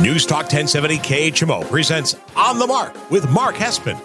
News Talk 1070 KHMO presents On the Mark with Mark Hespin.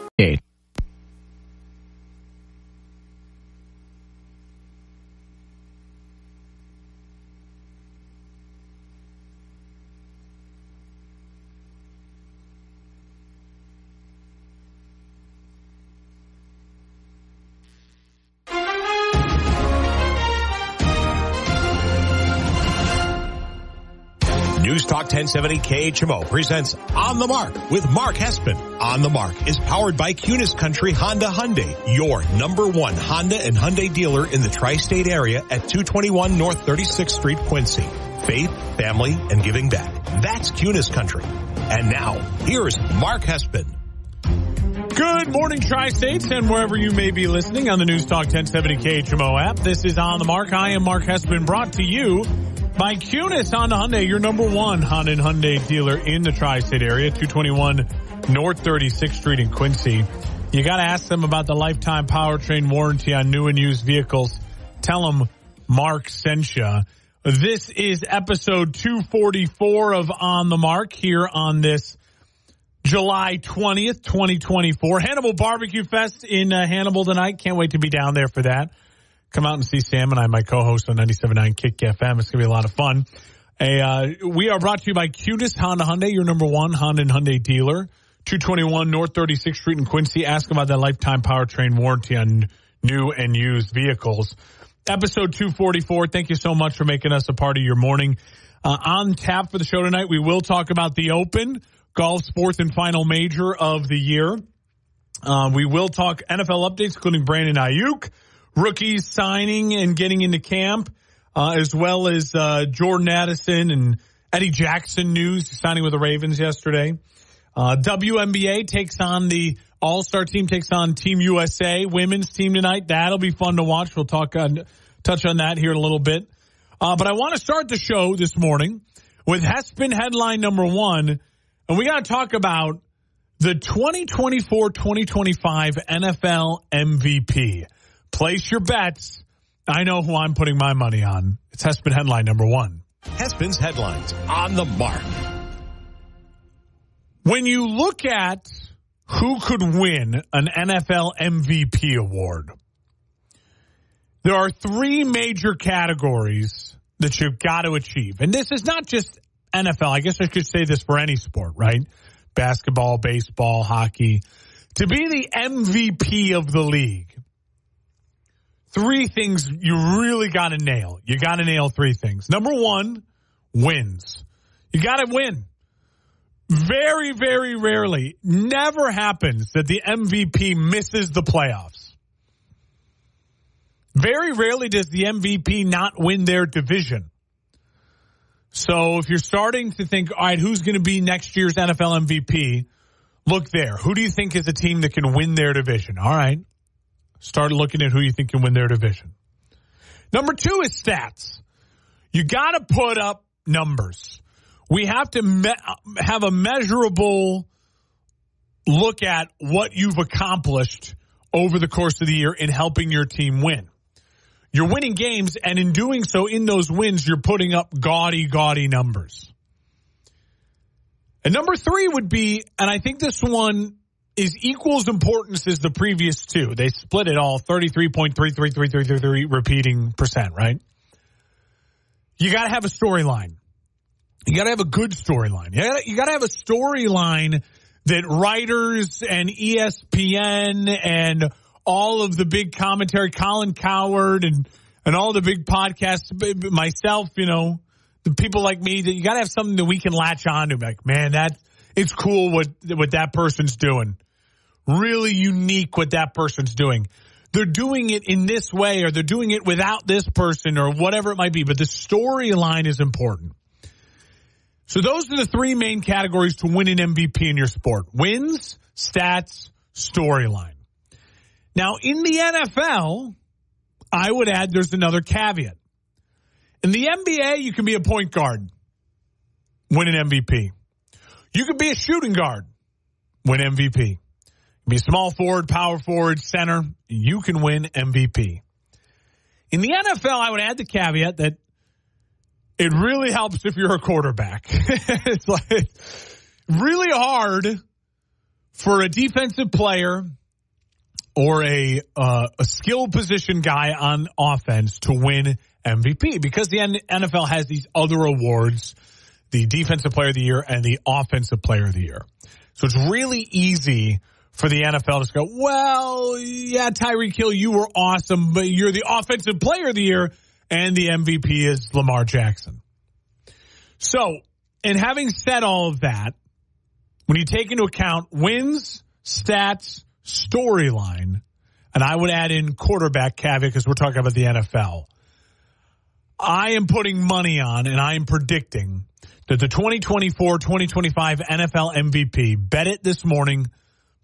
News Talk 1070 KHMO presents On the Mark with Mark Hespin. On the Mark is powered by Cunis Country Honda Hyundai, your number one Honda and Hyundai dealer in the tri-state area at 221 North 36th Street, Quincy. Faith, family, and giving back. That's Cunis Country. And now, here's Mark Hespin. Good morning, Tri-States, and wherever you may be listening on the News Talk 1070 KHMO app. This is On the Mark. I am Mark Hespin, brought to you by Cunis Honda Hyundai, your number one Honda and Hyundai dealer in the tri-state area, 221 North 36th Street in Quincy. You got to ask them about the lifetime powertrain warranty on new and used vehicles. Tell them Mark sent you. This is episode 244 of On the Mark here on this July 20th, 2024. Hannibal Barbecue Fest in Hannibal tonight. Can't wait to be down there for that. Come out and see Sam and I, my co-host on 97.9 Kick FM. It's going to be a lot of fun. We are brought to you by Cunis Honda Hyundai, your number one Honda and Hyundai dealer. 221 North 36th Street in Quincy. Ask about that lifetime powertrain warranty on new and used vehicles. Episode 244. Thank you so much for making us a part of your morning. On tap for the show tonight, we will talk about the Open, golf's fourth and final major of the year. We will talk NFL updates, including Brandon Ayuk, rookies signing and getting into camp, as well as Jordan Addison and Eddie Jackson news, signing with the Ravens yesterday. WNBA takes on the All-Star team, takes on Team USA women's team tonight. That'll be fun to watch. We'll touch on that here in a little bit. But I want to start the show this morning with Hespin headline number one, and we got to talk about the 2024-2025 NFL MVP. Place your bets. I know who I'm putting my money on. It's Hespin headline number one. Hespin's headlines On the Mark. When you look at who could win an NFL MVP award, there are three major categories that you've got to achieve. And this is not just NFL. I guess I could say this for any sport, right? Basketball, baseball, hockey. To be the MVP of the league, three things you really got to nail. You got to nail three things. Number one, wins. You got to win. Very, very rarely, never happens that the MVP misses the playoffs. Very rarely does the MVP not win their division. So if you're starting to think, all right, who's going to be next year's NFL MVP? Look there. Who do you think is a team that can win their division? All right. Start looking at who you think can win their division. Number two is stats. You got to put up numbers. We have to have a measurable look at what you've accomplished over the course of the year in helping your team win. You're winning games, and in doing so, in those wins, you're putting up gaudy, gaudy numbers. And number three would be, and I think this one is equals importance as the previous two. They split it all 33.33333 repeating percent, right? You got to have a storyline. You got to have a good storyline. You got to have a storyline that writers and ESPN and all of the big commentary, Colin Cowherd and all the big podcasts, myself, the people like me, that you got to have something that we can latch on to. Like, man, it's cool what that person's doing. Really unique what that person's doing. They're doing it in this way, or they're doing it without this person, or whatever it might be. But the storyline is important. So those are the three main categories to win an MVP in your sport. Wins, stats, storyline. Now, in the NFL, I would add there's another caveat. In the NBA, you can be a point guard, win an MVP. You could be a shooting guard, win MVP. Be a small forward, power forward, center. You can win MVP. In the NFL, I would add the caveat that It really helps if you're a quarterback. It's like really hard for a defensive player or a skill position guy on offense to win MVP because the NFL has these other awards, the Defensive Player of the Year and the Offensive Player of the Year. So it's really easy for the NFL to go, well, yeah, Tyreek Hill, you were awesome, but you're the Offensive Player of the Year, and the MVP is Lamar Jackson. So, and having said all of that, when you take into account wins, stats, storyline, and I would add in quarterback caveat because we're talking about the NFL, I am putting money on and I am predicting that the 2024-2025 NFL MVP, bet it this morning,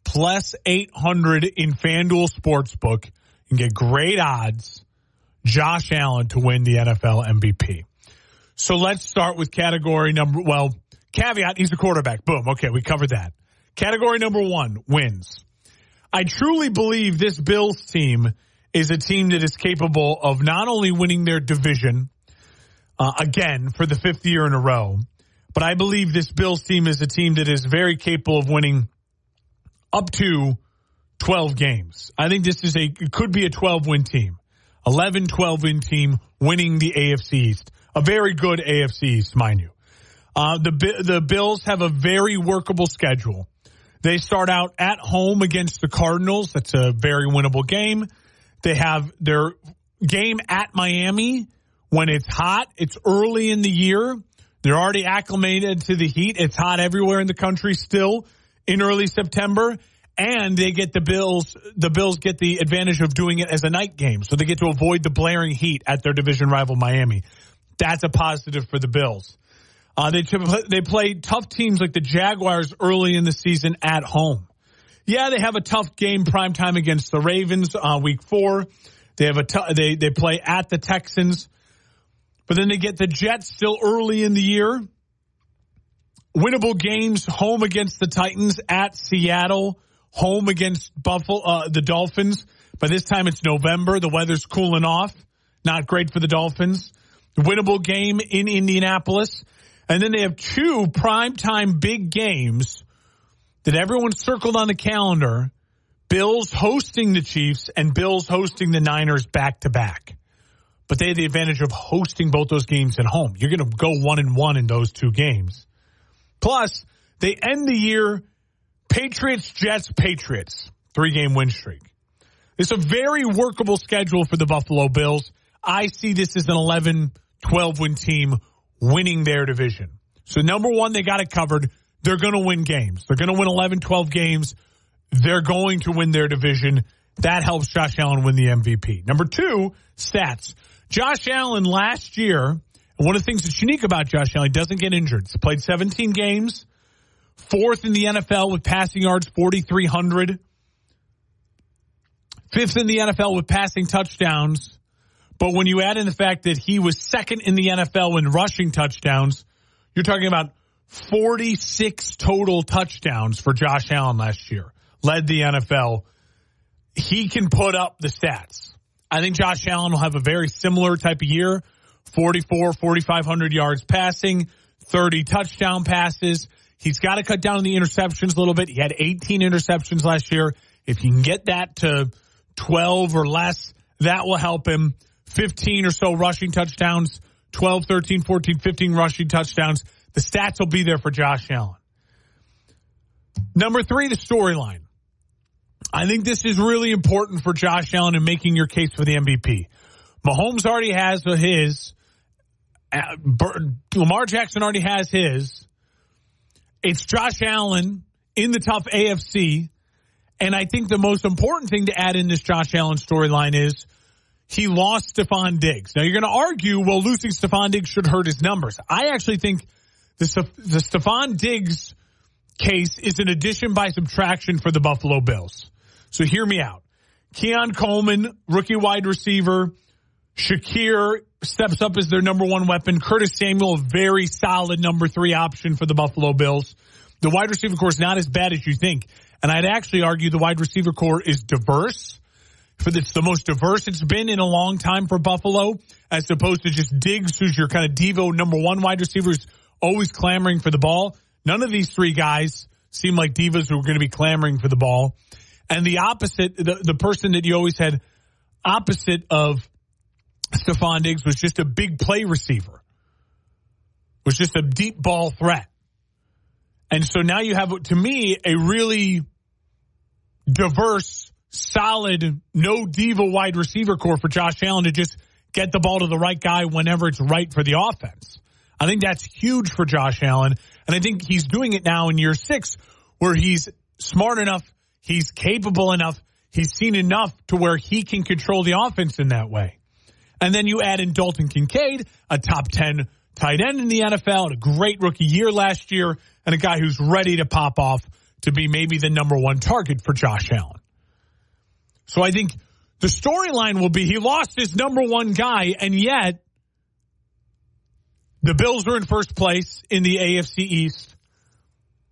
plus 800 in FanDuel Sportsbook, and get great odds, Josh Allen to win the NFL MVP. So let's start with category caveat, he's a quarterback. Boom. Okay, we covered that. Category number 1, wins. I truly believe this Bills team is a team that is capable of not only winning their division, again, for the 5th year in a row, but I believe this Bills team is a team that is very capable of winning up to 12 games. I think this is it could be a 12-win team. 11, 12-win team winning the AFC East. A very good AFC East, mind you. The Bills have a very workable schedule. They start out at home against the Cardinals. That's a very winnable game. They have their game at Miami when it's hot. It's early in the year. They're already acclimated to the heat. It's hot everywhere in the country still in early September. And they get the Bills get the advantage of doing it as a night game. So they get to avoid the blaring heat at their division rival Miami. That's a positive for the Bills. They play tough teams like the Jaguars early in the season at home. Yeah, they have a tough game primetime against the Ravens week 4. They have they play at the Texans. But then they get the Jets still early in the year. Winnable games, home against the Titans, at Seattle, home against the Dolphins. By this time it's November. The weather's cooling off. Not great for the Dolphins. Winnable game in Indianapolis. And then they have 2 primetime big games that everyone circled on the calendar. Bills hosting the Chiefs and Bills hosting the Niners back-to-back. But they have the advantage of hosting both those games at home. You're going to go 1-1 in those 2 games. Plus, they end the year Patriots, Jets, Patriots. 3-game win streak. It's a very workable schedule for the Buffalo Bills. I see this as an 11, 12-win team winning their division. So, number 1, they got it covered. They're going to win games. They're going to win 11, 12 games. They're going to win their division. That helps Josh Allen win the MVP. Number 2, stats. Josh Allen last year, and one of the things that's unique about Josh Allen, he doesn't get injured. He played 17 games, 4th in the NFL with passing yards, 4,300. 5th in the NFL with passing touchdowns. But when you add in the fact that he was 2nd in the NFL in rushing touchdowns, you're talking about 46 total touchdowns for Josh Allen last year. Led the NFL. He can put up the stats. I think Josh Allen will have a very similar type of year. 4,500 yards passing, 30 touchdown passes. He's got to cut down on the interceptions a little bit. He had 18 interceptions last year. If you can get that to 12 or less, that will help him. 15 or so rushing touchdowns, 12, 13, 14, 15 rushing touchdowns. The stats will be there for Josh Allen. Number 3, the storyline. I think this is really important for Josh Allen in making your case for the MVP. Mahomes already has his. Lamar Jackson already has his. It's Josh Allen in the tough AFC. And I think the most important thing to add in this Josh Allen storyline is he lost Stephon Diggs. Now, you're going to argue, well, losing Stephon Diggs should hurt his numbers. I actually think the Stephon Diggs case is an addition by subtraction for the Buffalo Bills. So hear me out. Keon Coleman, rookie wide receiver. Shakir steps up as their number 1 weapon. Curtis Samuel, a very solid number 3 option for the Buffalo Bills. The wide receiver core is not as bad as you think. And I'd actually argue the wide receiver core is diverse. it's the most diverse it's been in a long time for Buffalo, as opposed to just Diggs, who's your kind of Devo number one wide receiver, who's always clamoring for the ball. None of these three guys seem like divas who are going to be clamoring for the ball. And the opposite, the person that you always had opposite of Stephon Diggs was just a big play receiver, was just a deep ball threat. And so now you have, to me, a really diverse, solid, no diva wide receiver core for Josh Allen to just get the ball to the right guy whenever it's right for the offense. I think that's huge for Josh Allen. And I think he's doing it now in year 6 where he's smart enough, he's capable enough, he's seen enough to where he can control the offense in that way. And then you add in Dalton Kincaid, a top 10 tight end in the NFL, a great rookie year last year, and a guy who's ready to pop off to be maybe the number one target for Josh Allen. So I think the storyline will be he lost his number one guy, and yet the Bills are in first place in the AFC East.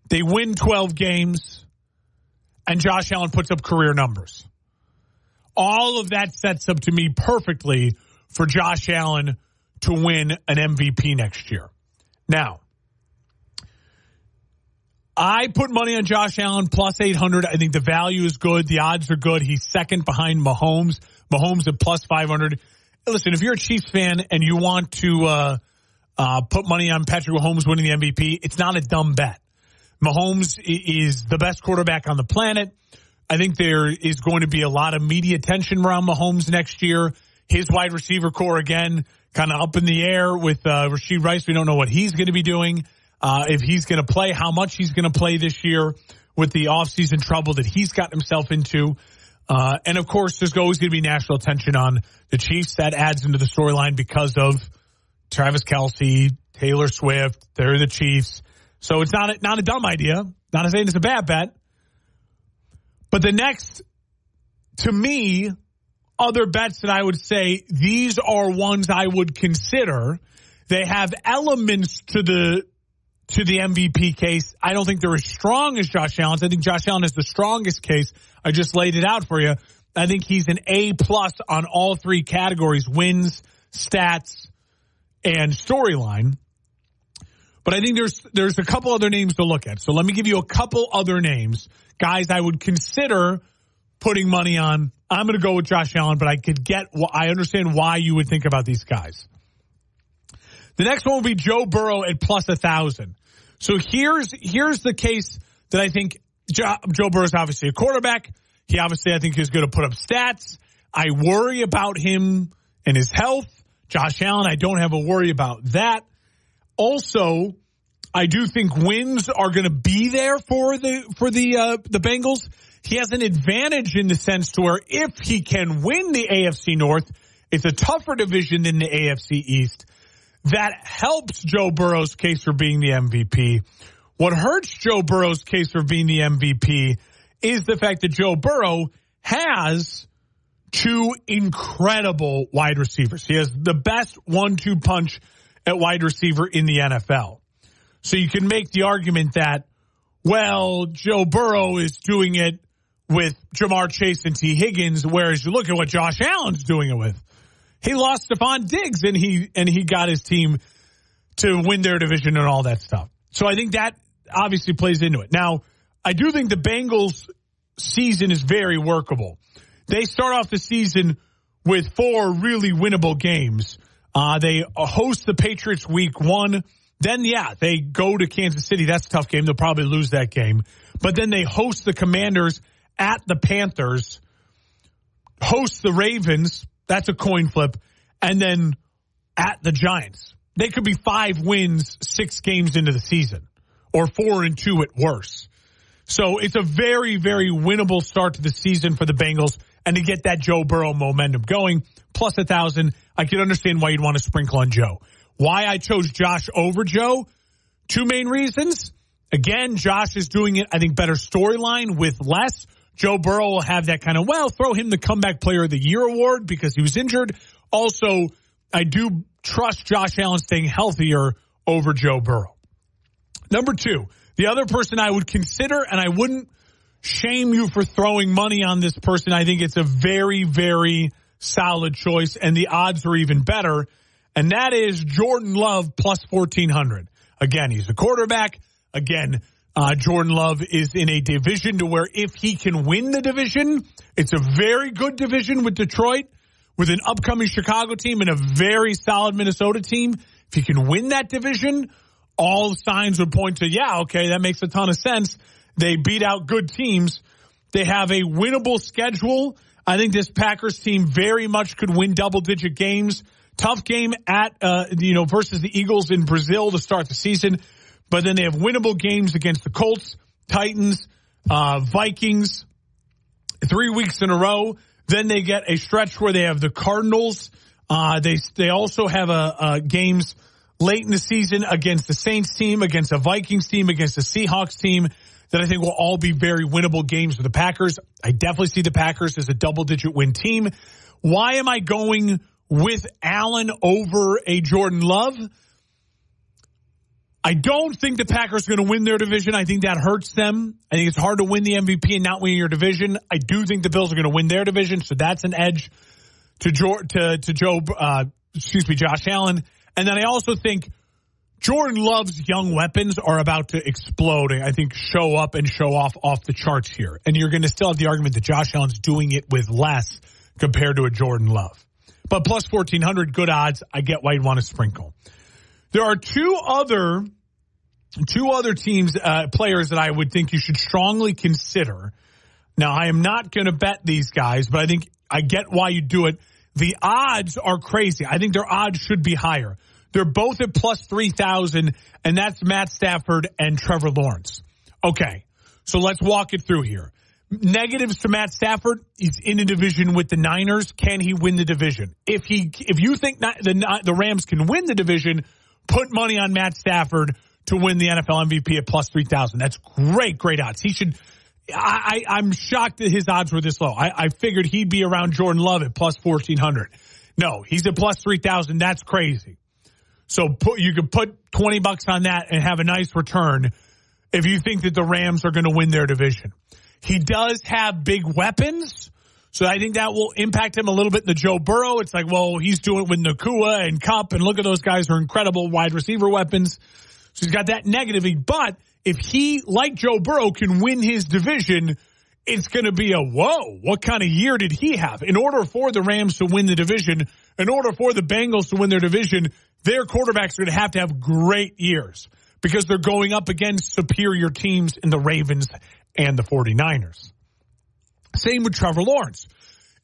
They win 12 games, and Josh Allen puts up career numbers. All of that sets up to me perfectly for Josh Allen to win an MVP next year. Now, I put money on Josh Allen plus 800. I think the value is good. The odds are good. He's second behind Mahomes. Mahomes at plus 500. Listen, if you're a Chiefs fan and you want to put money on Patrick Mahomes winning the MVP, it's not a dumb bet. Mahomes is the best quarterback on the planet. I think there is going to be a lot of media attention around Mahomes next year. His wide receiver core, again, kind of up in the air with Rashee Rice. We don't know what he's going to be doing. If he's going to play, how much he's going to play this year with the offseason trouble that he's got himself into. And, of course, there's always going to be national attention on the Chiefs. That adds into the storyline because of Travis Kelce, Taylor Swift. They're the Chiefs. So it's not a dumb idea. Not saying it's a bad bet. But the next, to me, other bets that I would say, these are ones I would consider. They have elements to the MVP case. I don't think they're as strong as Josh Allen's. I think Josh Allen is the strongest case. I just laid it out for you. I think he's an A+ on all three categories: wins, stats, and storyline. But I think there's a couple other names to look at. So let me give you a couple other names, guys I would consider putting money on. I'm going to go with Josh Allen, but I understand why you would think about these guys. The next one will be Joe Burrow at plus 1,000. So here's the case that I think Joe Burrow is obviously a quarterback. He obviously, I think, is going to put up stats. I worry about him and his health. Josh Allen, I don't have a worry about that. Also, I do think wins are going to be there for the Bengals. He has an advantage in the sense to where if he can win the AFC North, it's a tougher division than the AFC East. That helps Joe Burrow's case for being the MVP. What hurts Joe Burrow's case for being the MVP is the fact that Joe Burrow has two incredible wide receivers. He has the best 1-2 punch at wide receiver in the NFL. So you can make the argument that, well, Joe Burrow is doing it with Jamar Chase and T. Higgins, whereas you look at what Josh Allen's doing it with. He lost Stephon Diggs, and he got his team to win their division and all that stuff. So I think that obviously plays into it. Now, I do think the Bengals' season is very workable. They start off the season with 4 really winnable games. They host the Patriots week 1. Then, they go to Kansas City. That's a tough game. They'll probably lose that game. But then they host the Commanders at the Panthers, host the Ravens. That's a coin flip. And then at the Giants. They could be 5 wins, 6 games into the season, or 4-2 at worst. So it's a very, very winnable start to the season for the Bengals. And to get that Joe Burrow momentum going, plus 1,000, I can understand why you'd want to sprinkle on Joe. Why I chose Josh over Joe? 2 main reasons. Again, Josh is doing it, I think, better storyline with less. Joe Burrow will have that kind of, throw him the Comeback Player of the Year award because he was injured. Also, I do trust Josh Allen staying healthier over Joe Burrow. Number 2, the other person I would consider, and I wouldn't shame you for throwing money on this person. I think it's a very, very solid choice, and the odds are even better. And that is Jordan Love plus 1,400. Again, he's a quarterback. Again, Jordan Love is in a division to where if he can win the division, it's a very good division with Detroit, with an upcoming Chicago team and a very solid Minnesota team. If he can win that division, all signs would point to, yeah, okay, that makes a ton of sense. They beat out good teams. They have a winnable schedule. I think this Packers team very much could win double-digit games. Tough game at versus the Eagles in Brazil to start the season. But then they have winnable games against the Colts, Titans, Vikings, 3 weeks in a row. Then they get a stretch where they have the Cardinals. They also have games late in the season against the Saints team, against a Vikings team, against the Seahawks team that I think will all be very winnable games for the Packers. I definitely see the Packers as a double-digit win team. Why am I going with Allen over a Jordan Love? I don't think the Packers are going to win their division. I think that hurts them. I think it's hard to win the MVP and not win your division. I do think the Bills are going to win their division, so that's an edge to Josh Allen. And then I also think Jordan Love's young weapons are about to explode and I think show up and show off the charts here. And you're going to still have the argument that Josh Allen's doing it with less compared to a Jordan Love. But plus 1,400, good odds. I get why you'd want to sprinkle. There are two other teams, players that I would think you should strongly consider. Now, I am not going to bet these guys, but I think I get why you do it. The odds are crazy. I think their odds should be higher. They're both at plus 3,000, and that's Matt Stafford and Trevor Lawrence. Okay, so let's walk it through here. Negatives to Matt Stafford, he's in a division with the Niners. Can he win the division? If you think the Rams can win the division, put money on Matt Stafford to win the NFL MVP at plus 3,000. That's great odds. He should. I'm shocked that his odds were this low. I figured he'd be around Jordan Love at plus 1,400. No, he's at plus 3,000. That's crazy. So you could put $20 on that and have a nice return if you think that the Rams are going to win their division. He does have big weapons, so I think that will impact him a little bit in the Joe Burrow. It's like, well, he's doing it with Nakua and Kupp, and look at those guys are incredible wide receiver weapons. So he's got that negatively. But if he, like Joe Burrow, can win his division, it's going to be a, whoa, what kind of year did he have? In order for the Rams to win the division, in order for the Bengals to win their division, their quarterbacks are going to have great years because they're going up against superior teams in the Ravens and the 49ers. Same with Trevor Lawrence.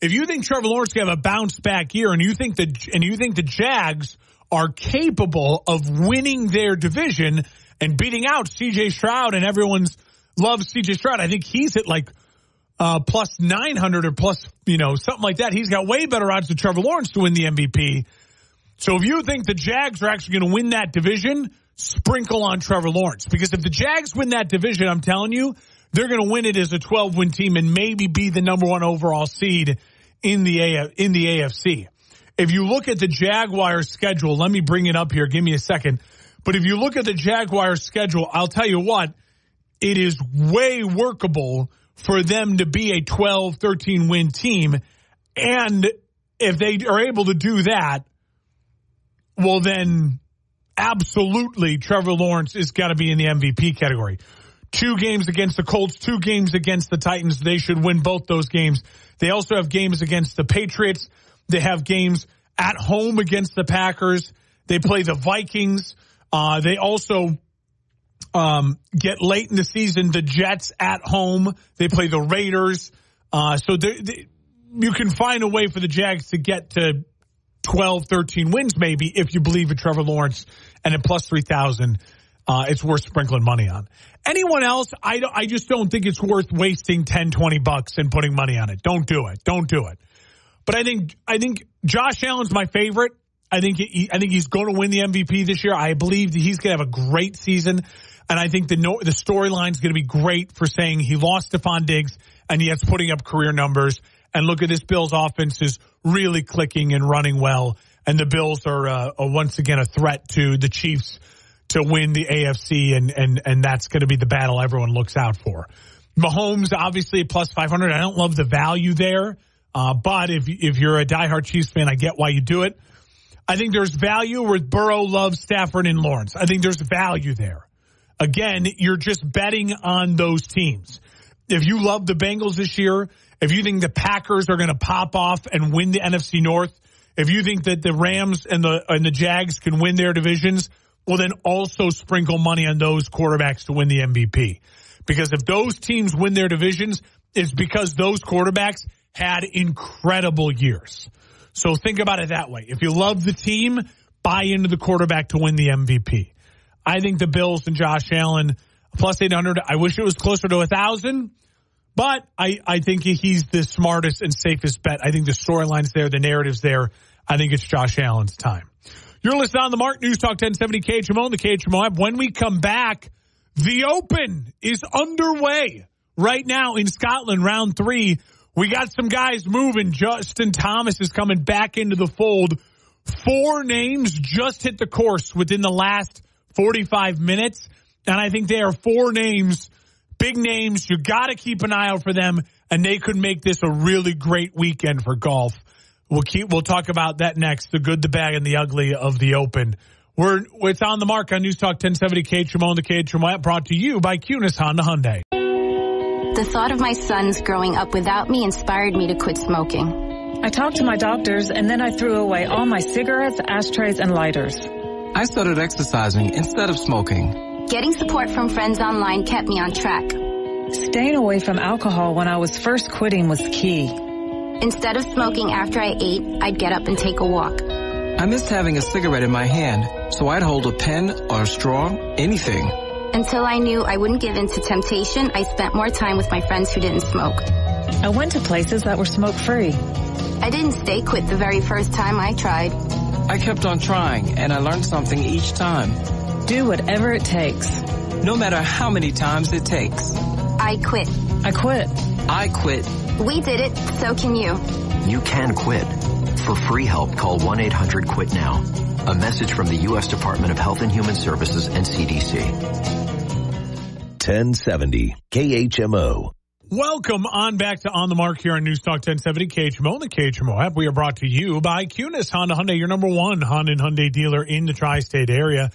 If you think Trevor Lawrence can have a bounce back year and you think the Jags are capable of winning their division and beating out C.J. Stroud, and everyone's loves C.J. Stroud, I think he's at like plus 900 or plus, something like that. He's got way better odds than Trevor Lawrence to win the MVP. So if you think the Jags are actually going to win that division, sprinkle on Trevor Lawrence. Because if the Jags win that division, I'm telling you, they're going to win it as a 12-win team and maybe be the number one overall seed in the AFC. If you look at the Jaguars' schedule, let me bring it up here. Give me a second. But if you look at the Jaguars' schedule, I'll tell you what, it is way workable for them to be a 12, 13-win team. And if they are able to do that, well, then absolutely Trevor Lawrence is got to be in the MVP category. 2 games against the Colts, 2 games against the Titans. They should win both those games. They also have games against the Patriots. They have games at home against the Packers. They play the Vikings. They also get late in the season the Jets at home. They play the Raiders. So you can find a way for the Jags to get to 12, 13 wins maybe if you believe in Trevor Lawrence. And at plus 3,000, it's worth sprinkling money on. Anyone else, I just don't think it's worth wasting $10, $20 and putting money on it. Don't do it. Don't do it. But I think Josh Allen's my favorite. I think he's going to win the MVP this year. I believe that he's going to have a great season. And I think the storyline is going to be great for saying he lost Stephon Diggs and yet putting up career numbers. And look at this Bills offense is really clicking and running well. And the Bills are once again a threat to the Chiefs to win the AFC. And that's going to be the battle everyone looks out for. Mahomes, obviously, plus 500. I don't love the value there. But if you're a diehard Chiefs fan, I get why you do it. I think there's value with Burrow, Love, Stafford, and Lawrence. I think there's value there. Again, you're just betting on those teams. If you love the Bengals this year, if you think the Packers are going to pop off and win the NFC North, if you think that the Rams and the Jags can win their divisions, well, then also sprinkle money on those quarterbacks to win the MVP. Because if those teams win their divisions, it's because those quarterbacks had incredible years. So think about it that way. If you love the team, buy into the quarterback to win the MVP. I think the Bills and Josh Allen, plus 800, I wish it was closer to 1,000, but I think he's the smartest and safest bet. I think the storyline's there, the narrative's there. I think it's Josh Allen's time. You're listening on the Mark News Talk 1070 KHMO and the KHMO app. When we come back, the Open is underway right now in Scotland, round 3. We got some guys moving. Justin Thomas is coming back into the fold. 4 names just hit the course within the last 45 minutes. And I think they are 4 names, big names. You got to keep an eye out for them, and they could make this a really great weekend for golf. We'll talk about that next, the good, the bad, and the ugly of the Open. It's on the Mark on News Talk 1070 KHMO and the KHMO app, brought to you by Cunis Honda Hyundai. The thought of my sons growing up without me inspired me to quit smoking. I talked to my doctors, and then I threw away all my cigarettes, ashtrays, and lighters. I started exercising instead of smoking. Getting support from friends online kept me on track. Staying away from alcohol when I was first quitting was key. Instead of smoking after I ate, I'd get up and take a walk. I missed having a cigarette in my hand, so I'd hold a pen or a straw, anything. Until I knew I wouldn't give in to temptation, I spent more time with my friends who didn't smoke. I went to places that were smoke-free. I didn't stay quit the very first time I tried. I kept on trying, and I learned something each time. Do whatever it takes. No matter how many times it takes. I quit. I quit. I quit. We did it, so can you. You can quit. For free help, call 1-800-QUIT-NOW. A message from the U.S. Department of Health and Human Services and CDC. 1070 KHMO. Welcome on back to On the Mark here on News Talk 1070 KHMO and the KHMO app. We are brought to you by Cunis Honda Hyundai, your number 1 Honda and Hyundai dealer in the tri-state area.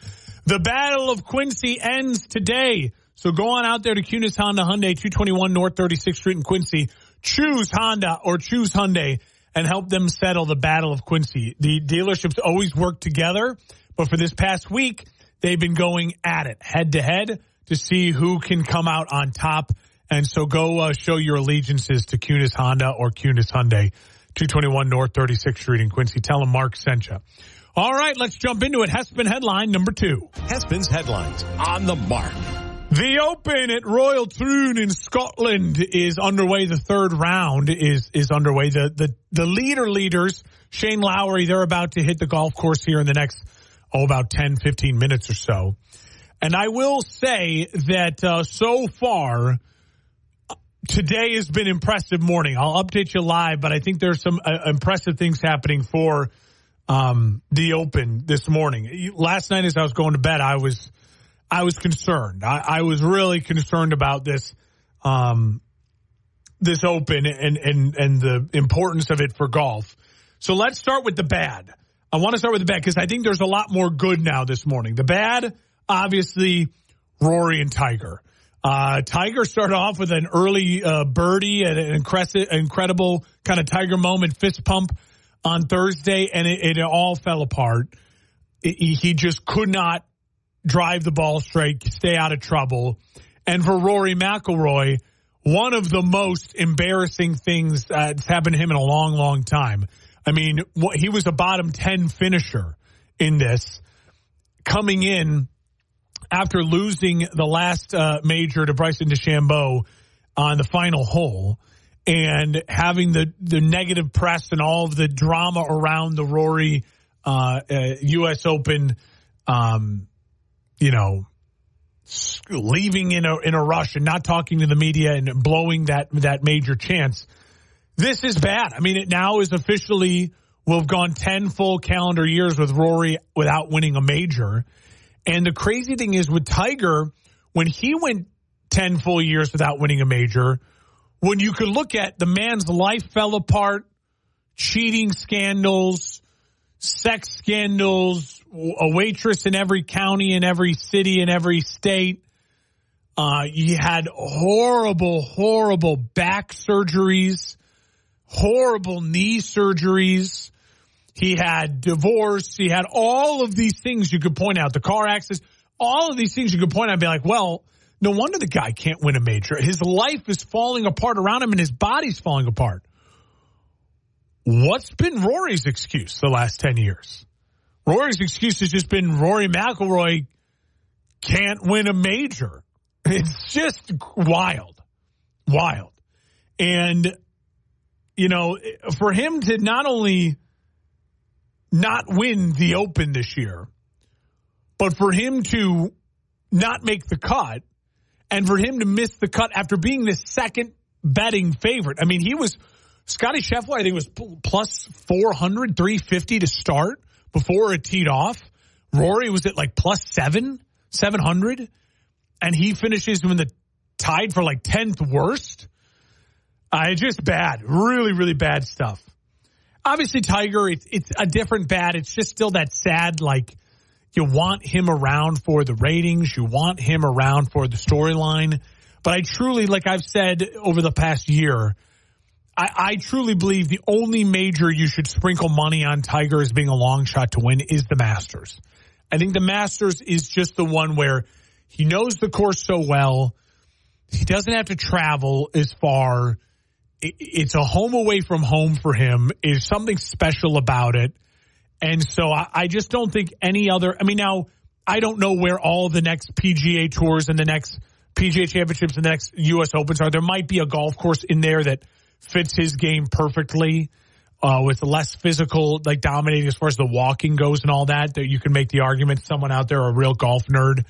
The Battle of Quincy ends today. So go on out there to Cunis Honda Hyundai, 221 North 36th Street in Quincy. Choose Honda or choose Hyundai and help them settle the Battle of Quincy. The dealerships always work together, but for this past week, they've been going at it head-to-head to see who can come out on top. And so go show your allegiances to Cunis Honda or Cunis Hyundai, 221 North 36th Street in Quincy. Tell them Mark sent you. All right, let's jump into it. Hespin headline number 2. Hespin's headlines on the Mark. The Open at Royal Troon in Scotland is underway. The third round is underway. The leaders, Shane Lowry, they're about to hit the golf course here in the next, about 10, 15 minutes or so. And I will say that so far, today has been impressive morning. I'll update you live, but I think there's some impressive things happening for the Open this morning. Last night as I was going to bed, I was concerned. I was really concerned about this this Open and the importance of it for golf. So let's start with the bad. I want to start with the bad because I think there's a lot more good now this morning. The bad, obviously, Rory and Tiger. Tiger started off with an early birdie and an incredible kind of Tiger moment fist pump on Thursday, and it all fell apart. He just could not drive the ball straight, stay out of trouble. And for Rory McIlroy, one of the most embarrassing things that's happened to him in a long, long time. I mean, he was a bottom 10 finisher in this, coming in after losing the last major to Bryson DeChambeau on the final hole and having the negative press and all of the drama around the Rory U.S. Open, leaving in a rush and not talking to the media and blowing that major chance. This is bad. I mean, it now is officially, we'll have gone 10 full calendar years with Rory without winning a major. And the crazy thing is with Tiger, when he went 10 full years without winning a major. When you could look at the man's life fell apart, cheating scandals, sex scandals, a waitress in every county, in every city, in every state. You had horrible back surgeries, horrible knee surgeries. He had divorce. He had all of these things you could point out, the car accidents, all of these things you could point out and be like, well, no wonder the guy can't win a major. His life is falling apart around him and his body's falling apart. What's been Rory's excuse the last 10 years? Rory's excuse has just been Rory McIlroy can't win a major. It's just wild. And, you know, for him to not only not win the Open this year, but for him to not make the cut and for him to miss the cut after being the second betting favorite. I mean, Scottie Scheffler, I think, was plus 400, 350 to start before it teed off. Rory was at like plus 700. And he finishes in the tied for like 10th worst. Just bad. Really bad stuff. Obviously, Tiger, it's a different bad. It's just still that sad, like, you want him around for the ratings. You want him around for the storyline. But I truly, like I've said over the past year, I truly believe the only major you should sprinkle money on Tiger as being a long shot to win is the Masters. I think the Masters is just the one where he knows the course so well. He doesn't have to travel as far. It's a home away from home for him. There's something special about it. And so I just don't think any other – I mean, now, I don't know where all the next PGA Tours and the next PGA Championships and the next U.S. Opens are. There might be a golf course in there that fits his game perfectly with less physical, like dominating as far as the walking goes and all that you can make the argument someone out there, a real golf nerd.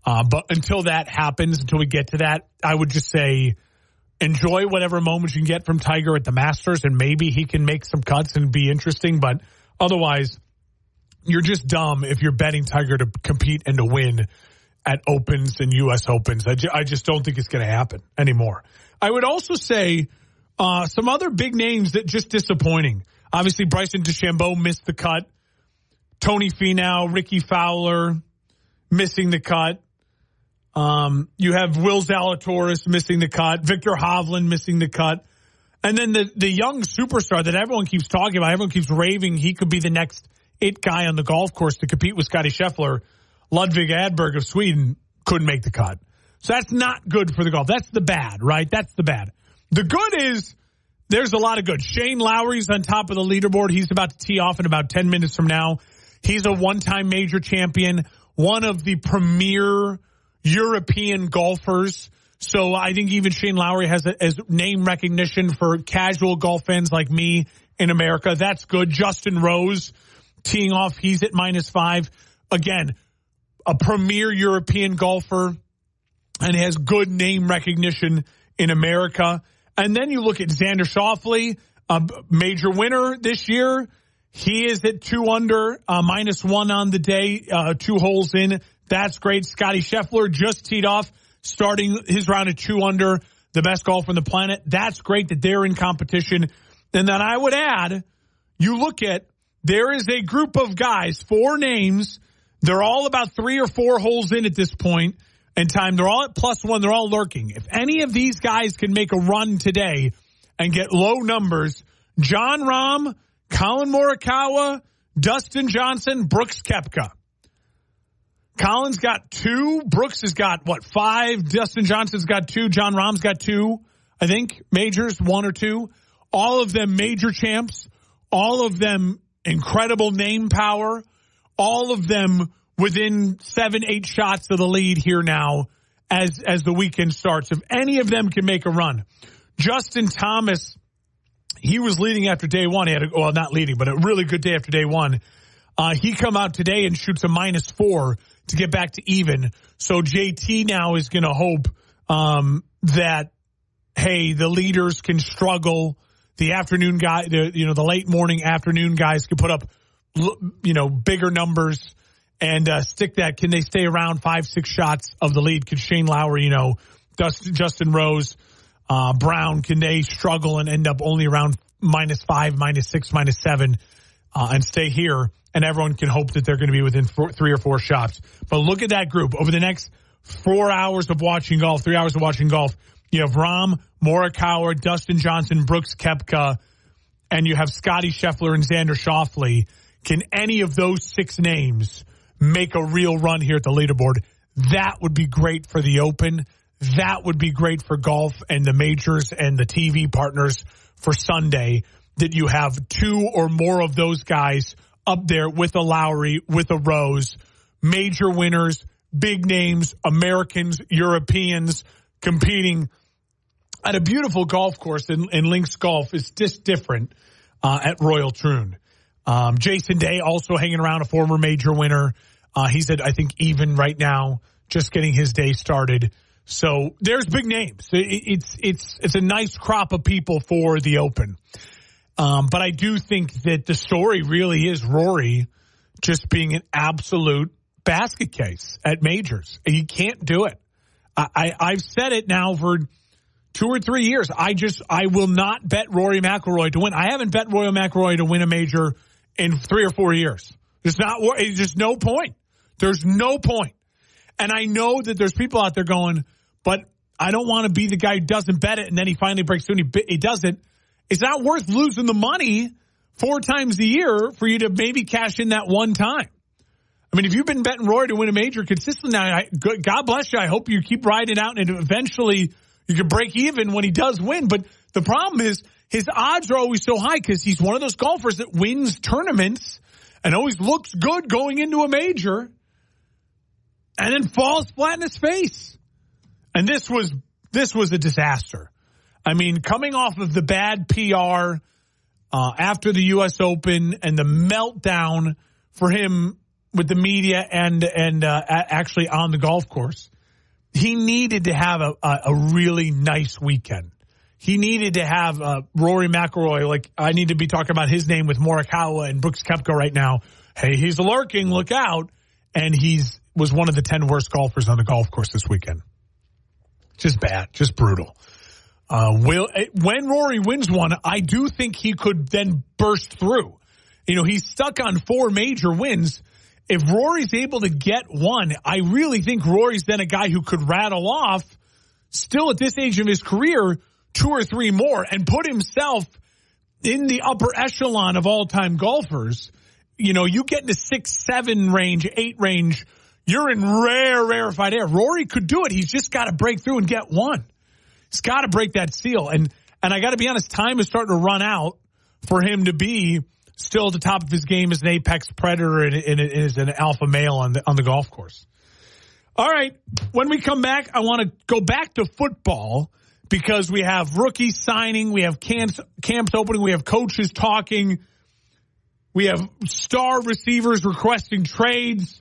But until that happens, until we get to that, I would just say enjoy whatever moments you can get from Tiger at the Masters, and maybe he can make some cuts and be interesting. But otherwise, you're just dumb if you're betting Tiger to compete and to win at Opens and U.S. Opens. I just don't think it's going to happen anymore. I would also say some other big names that just disappointing. Obviously, Bryson DeChambeau missed the cut. Tony Finau, Ricky Fowler missing the cut. You have Will Zalatoris missing the cut. Victor Hovland missing the cut. And then the young superstar that everyone keeps talking about, everyone keeps raving he could be the next it guy on the golf course to compete with Scottie Scheffler. Ludvig Åberg of Sweden couldn't make the cut. So that's not good for the golf. That's the bad, right? That's the bad. The good is there's a lot of good. Shane Lowry's on top of the leaderboard. He's about to tee off in about 10 minutes from now. He's a one-time major champion, one of the premier European golfers. So I think even Shane Lowry has name recognition for casual golf fans like me in America. That's good. Justin Rose teeing off. He's at -5. Again, a premier European golfer and has good name recognition in America. And then you look at Xander Schauffele, a major winner this year. He is at 2 under, -1 on the day, 2 holes in. That's great. Scottie Scheffler just teed off, starting his round at 2 under, the best golfer on the planet. That's great that they're in competition. And then I would add, you look at, there is a group of guys, 4 names. They're all about 3 or 4 holes in at this point in time. They're all at +1. They're all lurking. If any of these guys can make a run today and get low numbers, Jon Rahm, Colin Morikawa, Dustin Johnson, Brooks Koepka. Colin's got 2. Brooks has got, 5? Dustin Johnson's got 2. Jon Rahm's got 2, I think, majors, 1 or 2. All of them major champs. All of them incredible name power. All of them within 7-8 shots of the lead here now as the weekend starts. If any of them can make a run. Justin Thomas, he was leading after day one. He had not leading, but a really good day after day one. He come out today and shoots a -4 to get back to even. So JT now is going to hope that, hey, the leaders can struggle. The afternoon guy, the late morning afternoon guys can put up, bigger numbers and stick that. Can they stay around 5-6 shots of the lead? Can Shane Lowry, Justin Rose, Brown, can they struggle and end up only around -5, -6, -7 and stay here? And everyone can hope that they're going to be within 3 or 4 shots. But look at that group. Over the next 4 hours of watching golf, 3 hours of watching golf, you have Rahm, Morikawa, Dustin Johnson, Brooks Koepka, and you have Scotty Scheffler and Xander Schauffele. Can any of those 6 names make a real run here at the leaderboard? That would be great for the Open. That would be great for golf and the majors and the TV partners for Sunday, that you have 2 or more of those guys up there with a Lowry, with a Rose, major winners, big names, Americans, Europeans competing at a beautiful golf course. And Links Golf is just different at Royal Troon. Jason Day also hanging around, a former major winner. He's at, I think, even right now, just getting his day started. So there's big names. It's a nice crop of people for the Open. But I do think that the story really is Rory just being an absolute basket case at majors. He can't do it. I've said it now for 2 or 3 years. I will not bet Rory McIlroy to win. I haven't bet Rory McIlroy to win a major in 3 or 4 years. It's just no point. There's no point. And I know that there's people out there going, but I don't want to be the guy who doesn't bet it and then he finally breaks through and he doesn't. It's not worth losing the money 4 times a year for you to maybe cash in that one time. I mean, if you've been betting Rory to win a major consistently now, God bless you. I hope you keep riding out and eventually you can break even when he does win. But the problem is his odds are always so high because he's one of those golfers that wins tournaments and always looks good going into a major and then falls flat in his face. And this was a disaster. I mean, coming off of the bad PR after the U.S. Open and the meltdown for him with the media and actually on the golf course, he needed to have a really nice weekend. He needed to have Rory McIlroy, like I need to be talking about his name with Morikawa and Brooks Koepka right now. Hey, he's lurking, look out. And was one of the 10 worst golfers on the golf course this weekend. Just bad, just brutal. When Rory wins one, I do think he could then burst through. You know, he's stuck on 4 major wins. If Rory's able to get one, I really think Rory's then a guy who could rattle off, still at this age of his career, 2 or 3 more and put himself in the upper echelon of all-time golfers. You know, you get in the 6, 7 range, 8 range, you're in rarefied air. Rory could do it. He's just got to break through and get one. He's got to break that seal. And I got to be honest, time is starting to run out for him to be still at the top of his game as an apex predator and as an alpha male on the golf course. All right. When we come back, I want to go back to football because we have rookies signing, we have camps opening, we have coaches talking, we have star receivers requesting trades.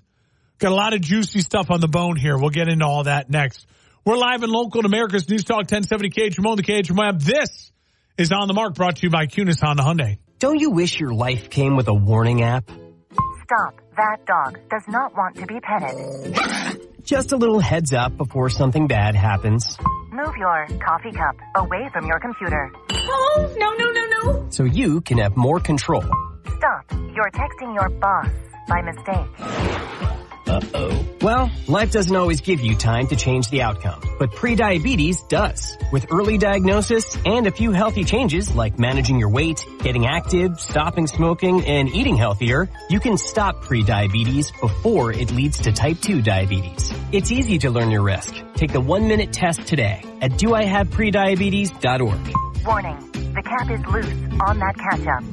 Got a lot of juicy stuff on the bone here. We'll get into all that next. We're live and local in America's News Talk 1070 KHMO, the KHMO app. This is On the Mark, brought to you by Kunis Honda Hyundai. Don't you wish your life came with a warning app? Stop. That dog does not want to be petted. Just a little heads up before something bad happens. Move your coffee cup away from your computer. Oh, no. So you can have more control. Stop. You're texting your boss by mistake. Uh-oh. Well, life doesn't always give you time to change the outcome, but prediabetes does. With early diagnosis and a few healthy changes like managing your weight, getting active, stopping smoking, and eating healthier, you can stop prediabetes before it leads to type 2 diabetes. It's easy to learn your risk. Take the 1-minute test today at doihaveprediabetes.org. Warning. The cap is loose on that catch-up.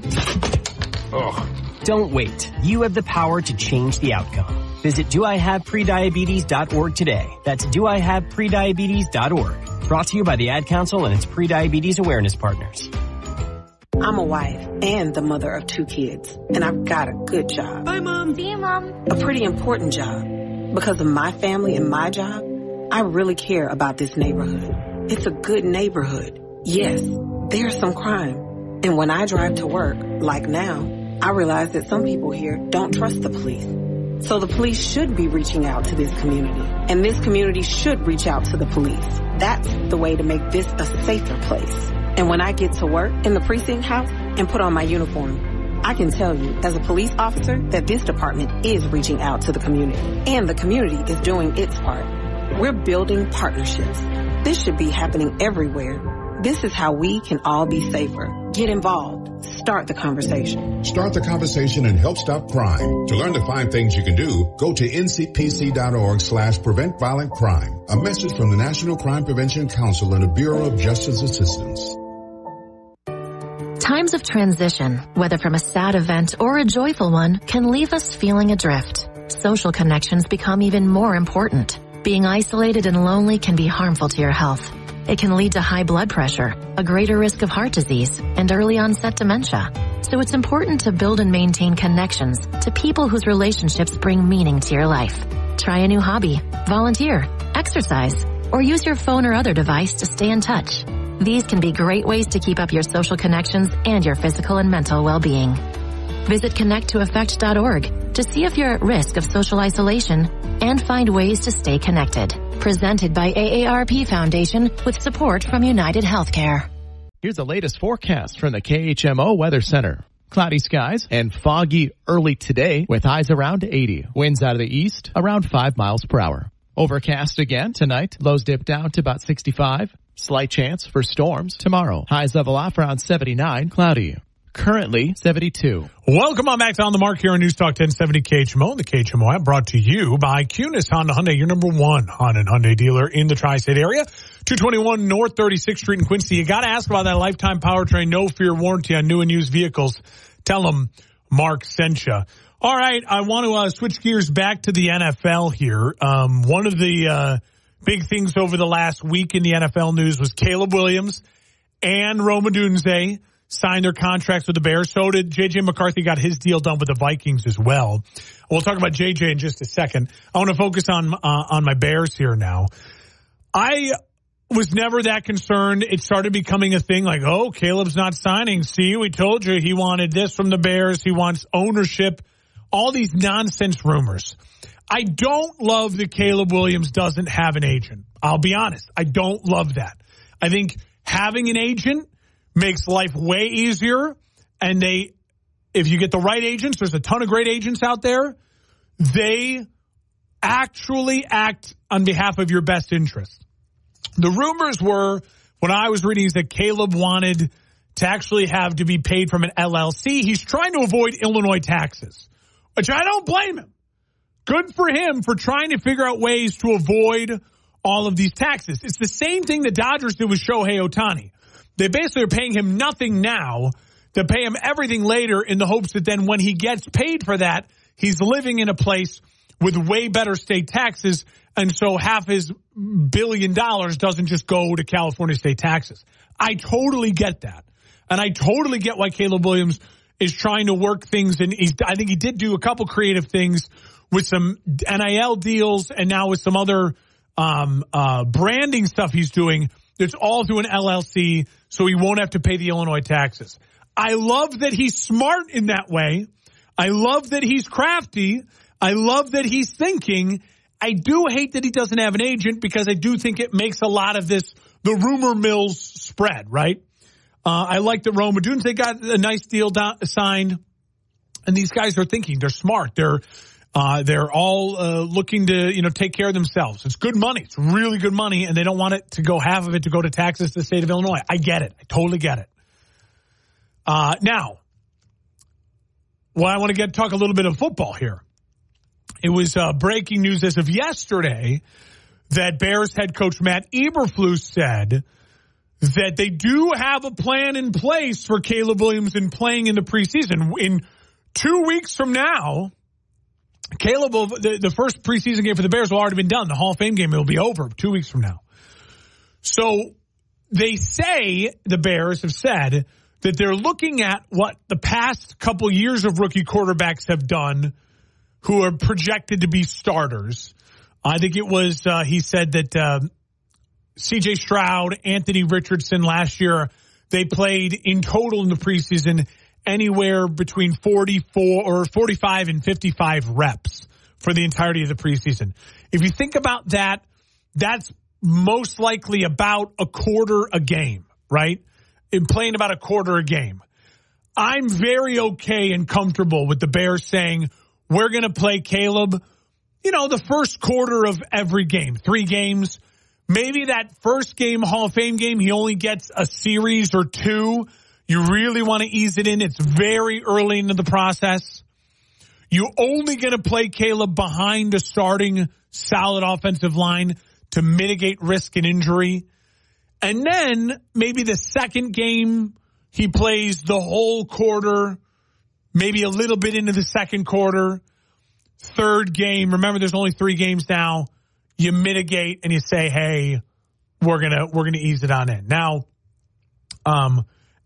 Ugh. Don't wait. You have the power to change the outcome. Visit doihaveprediabetes.org today. That's doihaveprediabetes.org. Brought to you by the Ad Council and its pre-diabetes awareness partners. I'm a wife and the mother of 2 kids, and I've got a good job. Bye, Mom. See you, Mom. A pretty important job. Because of my family and my job, I really care about this neighborhood. It's a good neighborhood. Yes, there's some crime. And when I drive to work, like now, I realize that some people here don't trust the police. So the police should be reaching out to this community, and this community should reach out to the police. That's the way to make this a safer place. And when I get to work in the precinct house and put on my uniform, I can tell you as a police officer that this department is reaching out to the community, and the community is doing its part. We're building partnerships. This should be happening everywhere. This is how we can all be safer. Get involved. Start the conversation. Start the conversation and help stop crime. To learn the 5 things you can do, go to ncpc.org/prevent violent crime. A message from the National Crime Prevention Council and the Bureau of Justice Assistance. Times of transition, whether from a sad event or a joyful one, can leave us feeling adrift. Social connections become even more important. Being isolated and lonely can be harmful to your health. It can lead to high blood pressure, a greater risk of heart disease, and early onset dementia. So it's important to build and maintain connections to people whose relationships bring meaning to your life. Try a new hobby, volunteer, exercise, or use your phone or other device to stay in touch. These can be great ways to keep up your social connections and your physical and mental well-being. Visit connecttoeffect.org to see if you're at risk of social isolation and find ways to stay connected. Presented by AARP Foundation with support from United Healthcare. Here's the latest forecast from the KHMO Weather Center. Cloudy skies and foggy early today with highs around 80. Winds out of the east around 5 miles per hour. Overcast again tonight. Lows dip down to about 65. Slight chance for storms tomorrow. Highs level off around 79. Cloudy. Currently 72. Welcome on back to On the Mark here on News Talk 1070 KHMO. The KHMO app brought to you by Cunis Honda Hyundai, your number one Honda and Hyundai dealer in the tri-state area. 221 North 36th Street in Quincy. You got to ask about that lifetime powertrain, no fear warranty on new and used vehicles. Tell them Mark sent you. All right, I want to switch gears back to the NFL here. One of the big things over the last week in the NFL news was Caleb Williams and Rome Odunze signed their contracts with the Bears. So did J.J. McCarthy, got his deal done with the Vikings as well. We'll talk about J.J. in just a second. I want to focus on my Bears here now. I was never that concerned. It started becoming a thing like, oh, Caleb's not signing. See, we told you he wanted this from the Bears. He wants ownership. All these nonsense rumors. I don't love that Caleb Williams doesn't have an agent. I'll be honest. I don't love that. I think having an agent makes life way easier. And if you get the right agents, there's a ton of great agents out there. They actually act on behalf of your best interest. The rumors were, when I was reading, is that Caleb wanted to actually have to be paid from an LLC. He's trying to avoid Illinois taxes, which I don't blame him. Good for him for trying to figure out ways to avoid all of these taxes. It's the same thing the Dodgers did with Shohei Ohtani. They basically are paying him nothing now to pay him everything later in the hopes that then when he gets paid for that, he's living in a place with way better state taxes, and so half his $1 billion doesn't just go to California state taxes. I totally get that. And I totally get why Caleb Williams is trying to work things, and I think he did do a couple creative things with some NIL deals and now with some other branding stuff he's doing. It's all through an LLC, so he won't have to pay the Illinois taxes. I love that he's smart in that way. I love that he's crafty. I love that he's thinking. I do hate that he doesn't have an agent because I do think it makes a lot of this, the rumor mills spread, right? I like that Rome Odunze got a nice deal signed. And these guys are thinking. They're smart. They're all looking to, take care of themselves. It's good money. It's really good money, and they don't want it to go, half of it to go to taxes to the state of Illinois. I get it. I totally get it. Now, I want to talk a little bit of football here. It was breaking news as of yesterday that Bears head coach Matt Eberflus said that they do have a plan in place for Caleb Williams in playing in the preseason. In 2 weeks from now, Caleb will, the first preseason game for the Bears will already been done. The Hall of Fame game will be over 2 weeks from now. So they say, the Bears have said, that they're looking at what the past couple years of rookie quarterbacks have done who are projected to be starters. I think it was, he said that C.J. Stroud, Anthony Richardson last year, they played in total in the preseason anywhere between 45 and 55 reps for the entirety of the preseason. If you think about that, that's most likely about a quarter a game, right? In playing about a quarter a game. I'm very okay and comfortable with the Bears saying, we're going to play Caleb, the first quarter of every game, 3 games. Maybe that first game, Hall of Fame game, he only gets a series or 2. You really want to ease it in. It's very early into the process. You're only going to play Caleb behind a starting solid offensive line to mitigate risk and injury. And then maybe the second game, he plays the whole quarter, maybe a little bit into the second quarter. Third game, remember there's only 3 games now. You mitigate and you say, hey, we're gonna ease it on in. Now,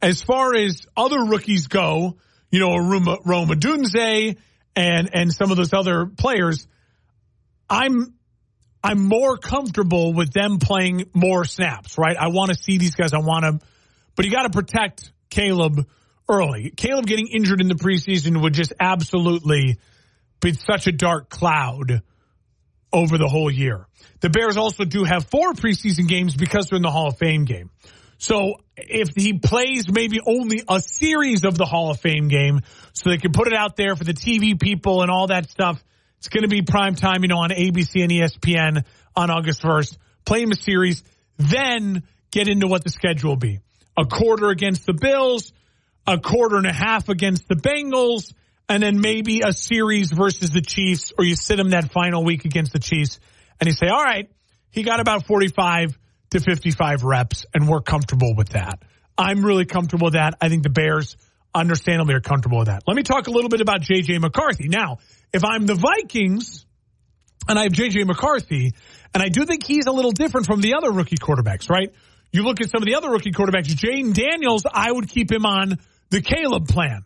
as far as other rookies go, Roma Dunze and some of those other players, I'm more comfortable with them playing more snaps, right? I want to see these guys. But you got to protect Caleb early. Caleb getting injured in the preseason would just absolutely be such a dark cloud over the whole year. The Bears also do have 4 preseason games because they're in the Hall of Fame game. So if he plays maybe only a series of the Hall of Fame game so they can put it out there for the TV people and all that stuff, it's going to be prime time, on ABC and ESPN on August 1st. Play him a series, then get into what the schedule will be. A quarter against the Bills, a quarter and a half against the Bengals, and then maybe a series versus the Chiefs, or you sit him that final week against the Chiefs, and you say, all right, he got about 45 to 55 reps, and we're comfortable with that. I'm really comfortable with that. I think the Bears understandably are comfortable with that. Let me talk a little bit about J.J. McCarthy. Now, if I'm the Vikings and I have J.J. McCarthy, and I do think he's a little different from the other rookie quarterbacks, right? You look at some of the other rookie quarterbacks, Jaden Daniels, I would keep him on the Caleb plan.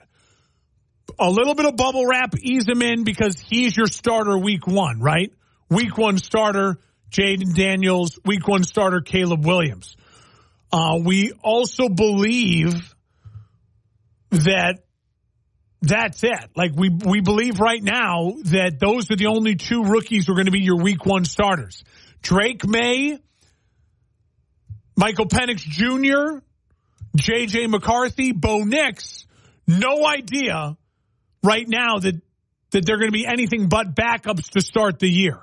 A little bit of bubble wrap, ease him in because he's your starter week 1, right? Week 1 starter, Jaden Daniels. Week 1 starter, Caleb Williams. We also believe that that's it. Like we believe right now that those are the only 2 rookies who are going to be your week 1 starters. Drake May, Michael Penix Jr., J.J. McCarthy, Bo Nix. No idea right now that they're going to be anything but backups to start the year.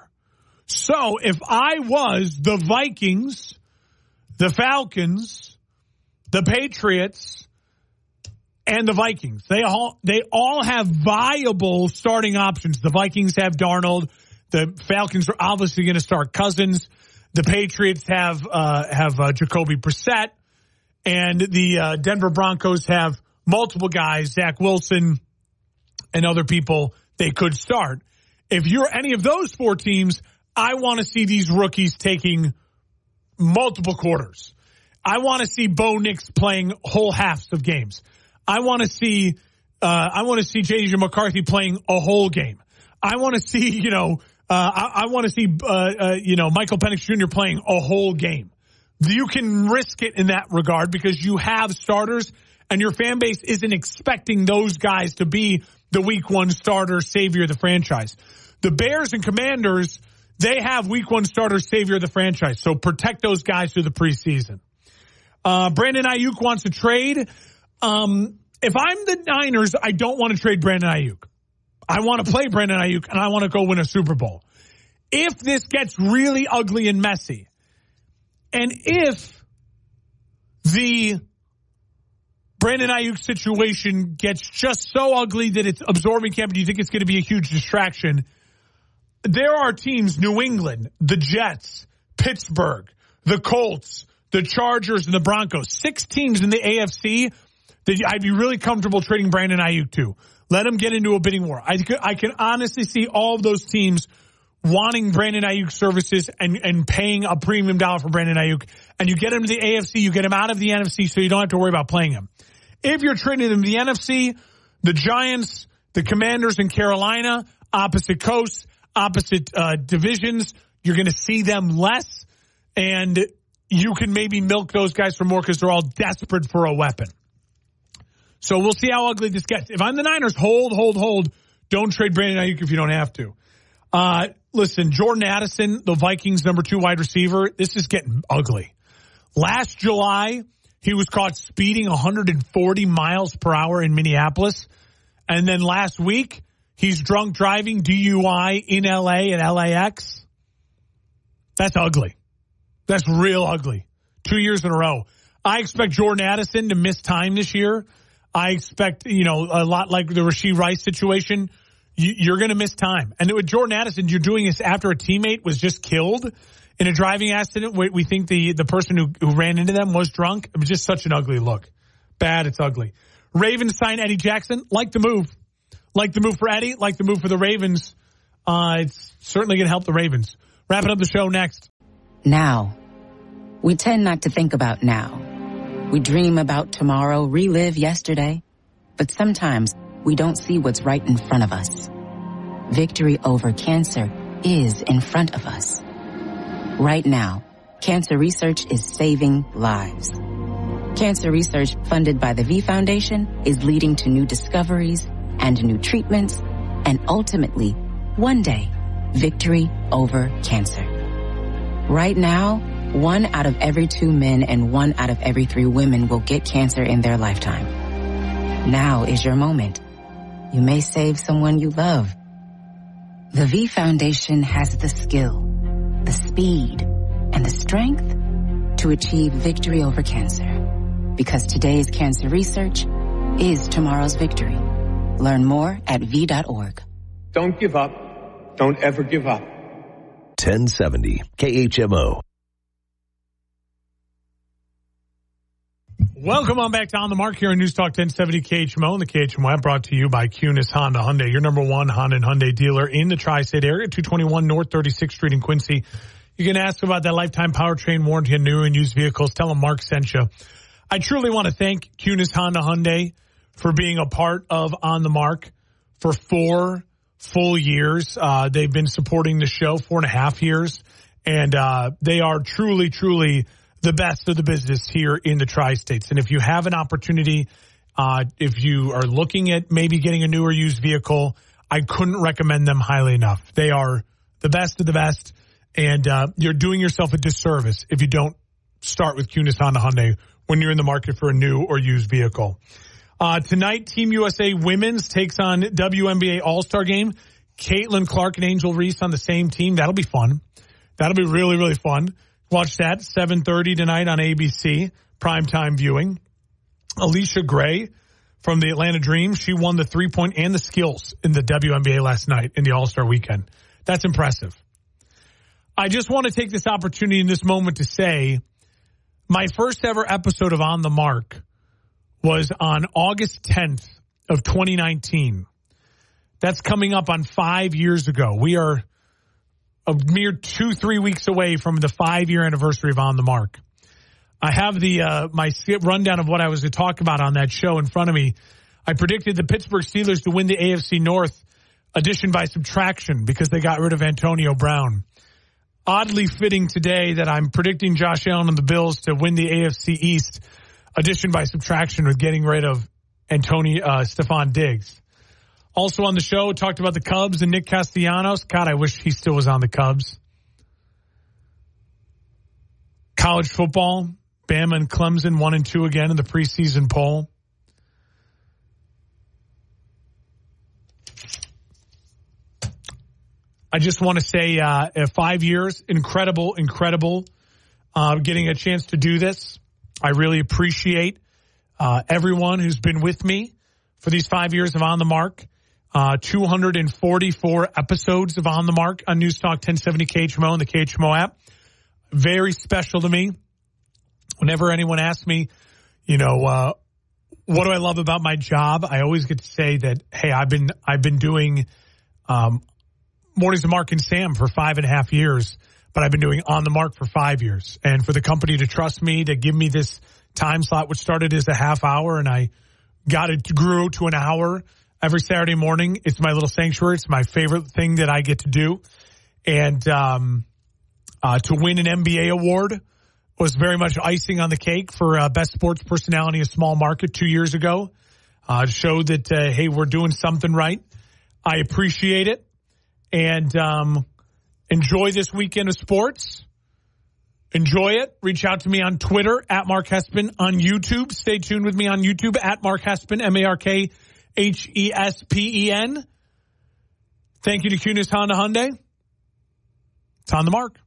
So if I was the Vikings, the Falcons, the Patriots, and the Vikings, they all have viable starting options. The Vikings have Darnold. The Falcons are obviously going to start Cousins. The Patriots have Jacoby Brissett, and the Denver Broncos have multiple guys, Zach Wilson and other people they could start. If you're any of those 4 teams, I want to see these rookies taking multiple quarters. I want to see Bo Nix playing whole halves of games. I want to see J.J. McCarthy playing a whole game. I want to see I want to see Michael Penix Jr. playing a whole game. You can risk it in that regard because you have starters and your fan base isn't expecting those guys to be the week 1 starter savior of the franchise. The Bears and Commanders, they have week 1 starter savior of the franchise. So protect those guys through the preseason. Brandon Ayuk wants to trade. If I'm the Niners, I don't want to trade Brandon Ayuk. I want to play Brandon Ayuk, and I want to go win a Super Bowl. If this gets really ugly and messy, and if the Brandon Ayuk situation gets just so ugly that it's absorbing camp and you think it's going to be a huge distraction, there are teams, New England, the Jets, Pittsburgh, the Colts, the Chargers, and the Broncos, 6 teams in the AFC that I'd be really comfortable trading Brandon Ayuk to. Let him get into a bidding war. I can honestly see all of those teams wanting Brandon Ayuk services and paying a premium dollar for Brandon Ayuk. And you get him to the AFC, you get him out of the NFC, so you don't have to worry about playing him. If you're trading him to the NFC, the Giants, the Commanders in Carolina, opposite coasts, opposite divisions, you're going to see them less. And you can maybe milk those guys for more because they're all desperate for a weapon. So we'll see how ugly this gets. If I'm the Niners, hold. Don't trade Brandon Ayuk if you don't have to. Listen, Jordan Addison, the Vikings' number 2 wide receiver, this is getting ugly. Last July, he was caught speeding 140 miles per hour in Minneapolis. And then last week, he's drunk driving DUI in LA and LAX. That's ugly. That's real ugly. 2 years in a row. I expect Jordan Addison to miss time this year. I expect, a lot like the Rashee Rice situation. You're going to miss time. And with Jordan Addison, you're doing this after a teammate was just killed in a driving accident. We think the person who ran into them was drunk. It was just such an ugly look. Bad, it's ugly. Ravens sign Eddie Jackson. Like the move. Like the move for Eddie. Like the move for the Ravens. It's certainly going to help the Ravens. Wrapping up the show next. Now. We tend not to think about now. We dream about tomorrow, relive yesterday. But sometimes we don't see what's right in front of us. Victory over cancer is in front of us. Right now, cancer research is saving lives. Cancer research funded by the V Foundation is leading to new discoveries and new treatments, and ultimately, one day, victory over cancer. Right now, 1 out of every 2 men and 1 out of every 3 women will get cancer in their lifetime. Now is your moment. You may save someone you love. The V Foundation has the skill, the speed, and the strength to achieve victory over cancer. Because today's cancer research is tomorrow's victory. Learn more at V.org. Don't give up. Don't ever give up. 1070 KHMO. Welcome on back to On the Mark here on News Talk 1070 KHMO and the KHMO app, brought to you by Cunis Honda Hyundai, your number 1 Honda and Hyundai dealer in the tri-state area, 221 North 36th Street in Quincy. You can ask about that lifetime powertrain warranty on new and used vehicles. Tell them Mark sent you. I truly want to thank Cunis Honda Hyundai for being a part of On the Mark for 4 full years. They've been supporting the show 4.5 years, and they are truly, truly the best of the business here in the tri-states. And if you have an opportunity, if you are looking at maybe getting a new or used vehicle, I couldn't recommend them highly enough. They are the best of the best, and you're doing yourself a disservice if you don't start with Cunis Honda Hyundai when you're in the market for a new or used vehicle. Tonight, Team USA Women's takes on WNBA All-Star Game. Caitlin Clark and Angel Reese on the same team. That'll be fun. That'll be really, really fun. Watch that, 7:30 tonight on ABC, primetime viewing. Alicia Gray from the Atlanta Dream, she won the 3-point and the skills in the WNBA last night in the All-Star weekend. That's impressive. I just want to take this opportunity in this moment to say my first ever episode of On the Mark was on August 10th of 2019. That's coming up on 5 years ago. We are a mere 2-3 weeks away from the 5-year anniversary of On the Mark. I have the my rundown of what I was to talk about on that show in front of me. I predicted the Pittsburgh Steelers to win the AFC North, addition by subtraction, because they got rid of Antonio Brown. Oddly fitting today that I'm predicting Josh Allen and the Bills to win the AFC East, addition by subtraction, with getting rid of Stephon Diggs. Also on the show, talked about the Cubs and Nick Castellanos. God, I wish he still was on the Cubs. College football, Bama and Clemson 1 and 2 again in the preseason poll. I just want to say 5 years, incredible, getting a chance to do this. I really appreciate everyone who's been with me for these 5 years of On the Mark. 244 episodes of On the Mark on News Talk 1070 KHMO and the KHMO app. Very special to me. Whenever anyone asks me, what do I love about my job? I always get to say that, hey, I've been doing Mornings with Mark and Sam for 5.5 years, but I've been doing On the Mark for 5 years. And for the company to trust me, to give me this time slot, which started as a half hour, and I grew to an hour every Saturday morning. It's my little sanctuary. It's my favorite thing that I get to do. And to win an NBA award was very much icing on the cake for Best Sports Personality in a Small Market 2 years ago. To show that, hey, we're doing something right. I appreciate it. And enjoy this weekend of sports. Enjoy it. Reach out to me on Twitter at Mark Hespin, on YouTube. Stay tuned with me on YouTube at Mark Hespin, MarkHespen. Thank you to Kunis Honda Hyundai. It's on the mark.